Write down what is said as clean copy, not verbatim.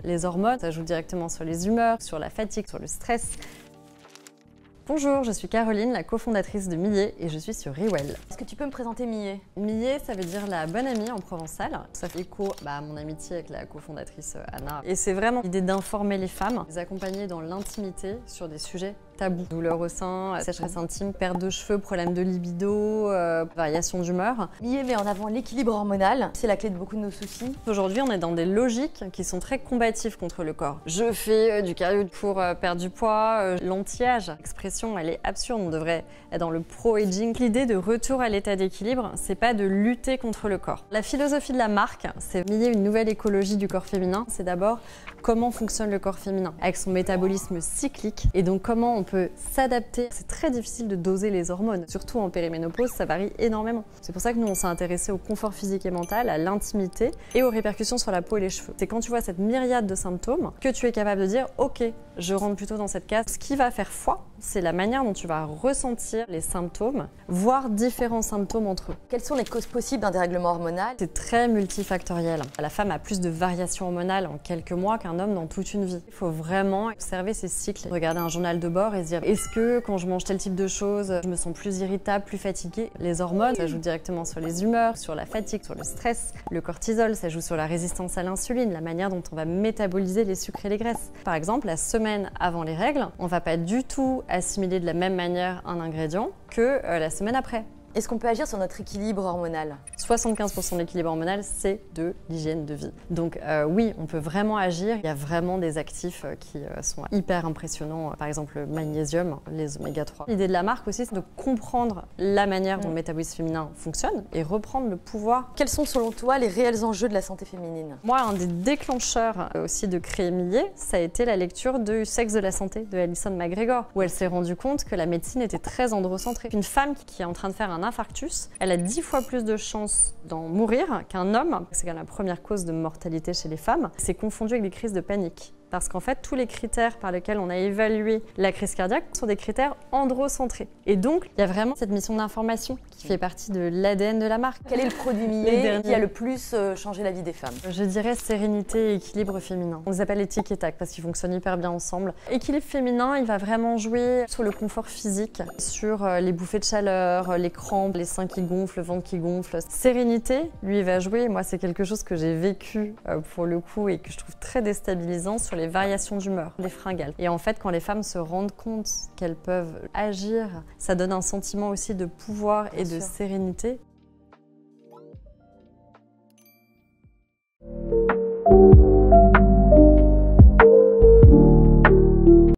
Les hormones, ça joue directement sur les humeurs, sur la fatigue, sur le stress. Bonjour, je suis Caroline, la cofondatrice de Millet et je suis sur Rewell. Est-ce que tu peux me présenter Millet? Millet, ça veut dire la bonne amie en provençal. Ça fait écho à mon amitié avec la cofondatrice Anna. Et c'est vraiment l'idée d'informer les femmes, les accompagner dans l'intimité sur des sujets tabous. Douleur au sein, sécheresse intime, perte de cheveux, problème de libido, variation d'humeur. Millet met en avant l'équilibre hormonal, c'est la clé de beaucoup de nos soucis. Aujourd'hui, on est dans des logiques qui sont très combatives contre le corps. Je fais du cardio pour perdre du poids, l'anti-âge. L'expression, elle est absurde, on devrait être dans le pro-aging. L'idée de retour à l'état d'équilibre, c'est pas de lutter contre le corps. La philosophie de la marque, c'est Millet une nouvelle écologie du corps féminin. C'est d'abord comment fonctionne le corps féminin, avec son métabolisme cyclique, et donc comment on peut s'adapter. C'est très difficile de doser les hormones, surtout en périménopause, ça varie énormément. C'est pour ça que nous, on s'est intéressé au confort physique et mental, à l'intimité et aux répercussions sur la peau et les cheveux. C'est quand tu vois cette myriade de symptômes que tu es capable de dire « Ok, je rentre plutôt dans cette case ». Ce qui va faire foi, c'est la manière dont tu vas ressentir les symptômes, voire différents symptômes entre eux. Quelles sont les causes possibles d'un dérèglement hormonal? C'est très multifactoriel. La femme a plus de variations hormonales en quelques mois qu'un homme dans toute une vie. Il faut vraiment observer ses cycles, regarder un journal de bord et se dire est-ce que quand je mange tel type de choses, je me sens plus irritable, plus fatiguée? Les hormones, ça joue directement sur les humeurs, sur la fatigue, sur le stress. Le cortisol, ça joue sur la résistance à l'insuline, la manière dont on va métaboliser les sucres et les graisses. Par exemple, la semaine avant les règles, on va pas du tout assimiler de la même manière un ingrédient que la semaine après. Est-ce qu'on peut agir sur notre équilibre hormonal? 75% de l'équilibre hormonal, c'est de l'hygiène de vie. Donc oui, on peut vraiment agir. Il y a vraiment des actifs qui sont hyper impressionnants. Par exemple, le magnésium, les oméga 3. L'idée de la marque aussi, c'est de comprendre la manière dont le métabolisme féminin fonctionne et reprendre le pouvoir. Quels sont selon toi les réels enjeux de la santé féminine? Moi, un des déclencheurs aussi de créer Millet, ça a été la lecture du Sexe de la santé de Alison McGregor, où elle s'est rendue compte que la médecine était très androcentrée. Une femme qui est en train de faire un infarctus, elle a 10 fois plus de chances d'en mourir qu'un homme. C'est quand même la première cause de mortalité chez les femmes. C'est confondu avec des crises de panique. Parce qu'en fait, tous les critères par lesquels on a évalué la crise cardiaque sont des critères androcentrés. Et donc, il y a vraiment cette mission d'information qui fait partie de l'ADN de la marque. Quel est le produit Millet qui a le plus changé la vie des femmes? Je dirais sérénité et équilibre féminin. On les appelle les tic et tac parce qu'ils fonctionnent hyper bien ensemble. Équilibre féminin, il va vraiment jouer sur le confort physique, sur les bouffées de chaleur, les crampes, les seins qui gonflent, le ventre qui gonfle. Sérénité, lui, il va jouer, moi c'est quelque chose que j'ai vécu pour le coup et que je trouve très déstabilisant sur les variations d'humeur, les fringales. Et en fait, quand les femmes se rendent compte qu'elles peuvent agir, ça donne un sentiment aussi de pouvoir et de sérénité.